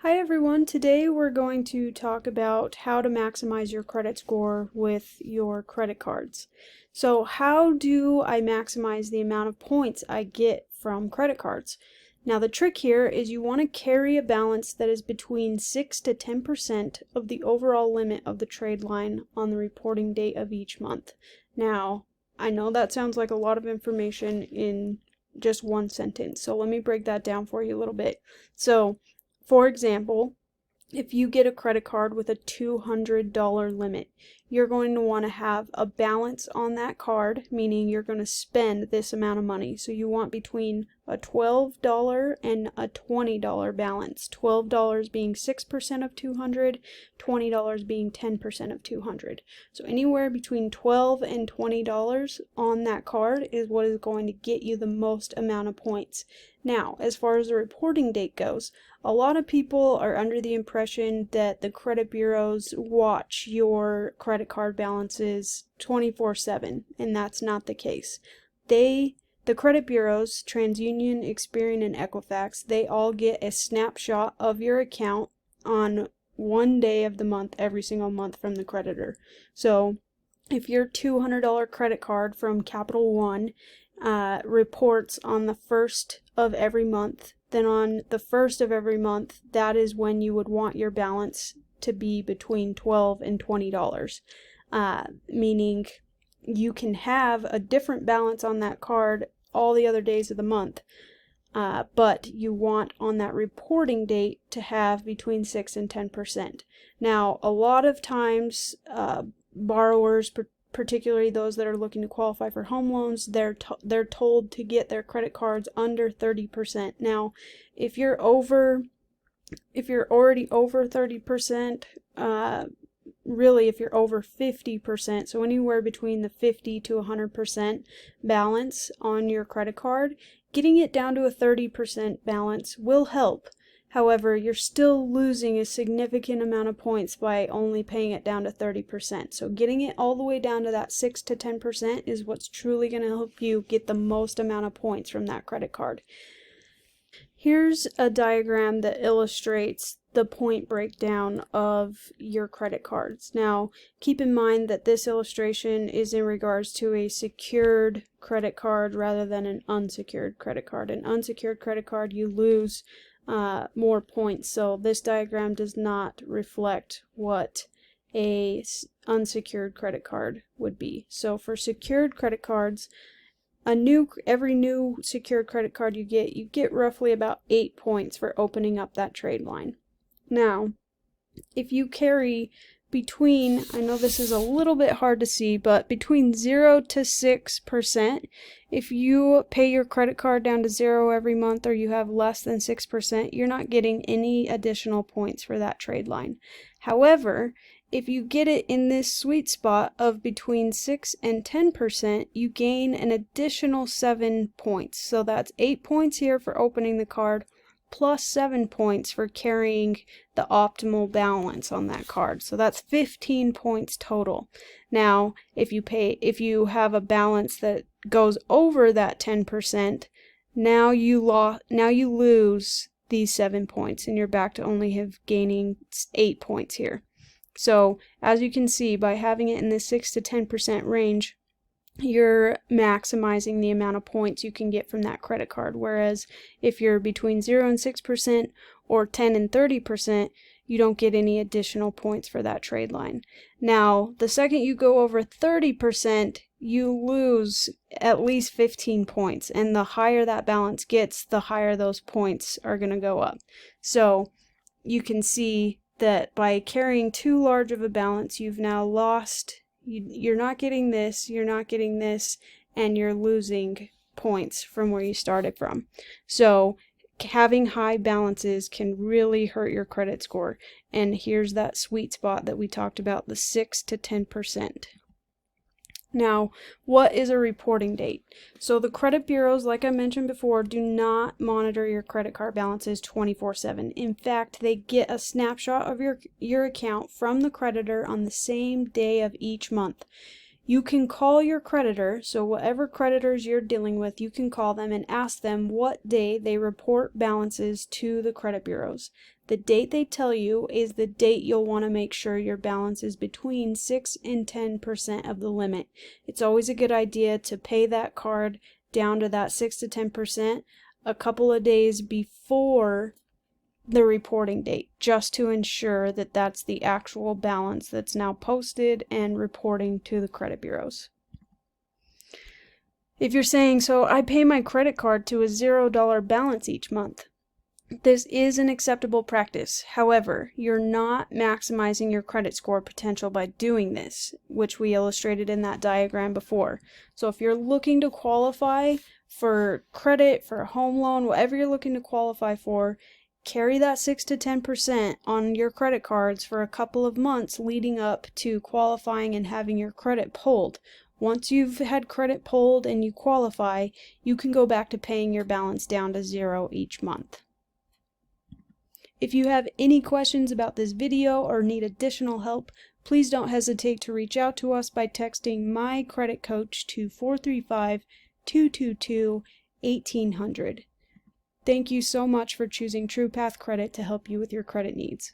Hi everyone, today we're going to talk about how to maximize your credit score with your credit cards. So how do I maximize the amount of points I get from credit cards? Now the trick here is you want to carry a balance that is between 6 to 10% of the overall limit of the trade line on the reporting date of each month. Now, I know that sounds like a lot of information in just one sentence, so let me break that down for you a little bit. So, for example, if you get a credit card with a $200 limit, you're going to want to have a balance on that card, meaning you're going to spend this amount of money. So you want between a $12 and a $20 balance. $12 being 6% of 200, $20 being 10% of 200. So anywhere between $12 and $20 on that card is what is going to get you the most amount of points. Now, as far as the reporting date goes, a lot of people are under the impression that the credit bureaus watch your credit card balances 24/7, and that's not the case. The credit bureaus, TransUnion, Experian, and Equifax, they all get a snapshot of your account on one day of the month, every single month from the creditor. So if your $200 credit card from Capital One reports on the 1st of every month, then on the 1st of every month, that is when you would want your balance to be between $12 and $20, meaning you can have a different balance on that card all the other days of the month, but you want on that reporting date to have between 6 and 10%. Now, a lot of times, borrowers, particularly those that are looking to qualify for home loans, they're told to get their credit cards under 30%. Now, if you're already over 30%, really if you're over 50%, so anywhere between the 50 to 100% balance on your credit card, getting it down to a 30% balance will help. However, you're still losing a significant amount of points by only paying it down to 30%. So getting it all the way down to that 6 to 10% is what's truly going to help you get the most amount of points from that credit card. Here's a diagram that illustrates the point breakdown of your credit cards. Now, keep in mind that this illustration is in regards to a secured credit card rather than an unsecured credit card. An unsecured credit card, you lose more points, so this diagram does not reflect what a unsecured credit card would be. So for secured credit cards, every new secured credit card you get roughly about 8 points for opening up that trade line. Now, if you carry between, I know this is a little bit hard to see, but between 0 to 6%, if you pay your credit card down to 0 every month or you have less than 6%, you're not getting any additional points for that trade line. However, if you get it in this sweet spot of between 6 and 10%, you gain an additional 7 points. So that's 8 points here for opening the card, plus 7 points for carrying the optimal balance on that card. So that's 15 points total. Now, if you have a balance that goes over that 10%, now you lose these 7 points and you're back to only gaining 8 points here. So, as you can see, by having it in the 6 to 10% range, you're maximizing the amount of points you can get from that credit card. Whereas if you're between 0 and 6% or 10 and 30%, you don't get any additional points for that trade line. Now, the second you go over 30%, you lose at least 15 points. And the higher that balance gets, the higher those points are going to go up. So you can see that by carrying too large of a balance, you've now lost. You're not getting this, you're not getting this, and you're losing points from where you started from. So having high balances can really hurt your credit score. And here's that sweet spot that we talked about, the 6 to 10%. Now, what is a reporting date? So the credit bureaus, like I mentioned before, do not monitor your credit card balances 24/7. In fact, they get a snapshot of your account from the creditor on the same day of each month. you can call your creditor, so whatever creditors you're dealing with, you can call them and ask them what day they report balances to the credit bureaus. The date they tell you is the date you'll want to make sure your balance is between 6 and 10% of the limit. It's always a good idea to pay that card down to that 6 to 10% a couple of days before the reporting date, just to ensure that that's the actual balance that's now posted and reporting to the credit bureaus. If you're saying, so I pay my credit card to a $0 balance each month, this is an acceptable practice. However, you're not maximizing your credit score potential by doing this, which we illustrated in that diagram before. So if you're looking to qualify for credit, for a home loan, whatever you're looking to qualify for, carry that 6 to 10% on your credit cards for a couple of months leading up to qualifying and having your credit pulled. Once you've had credit pulled and you qualify, you can go back to paying your balance down to 0 each month. If you have any questions about this video or need additional help, please don't hesitate to reach out to us by texting My Credit Coach to 435-222-1800. Thank you so much for choosing TruePath Credit to help you with your credit needs.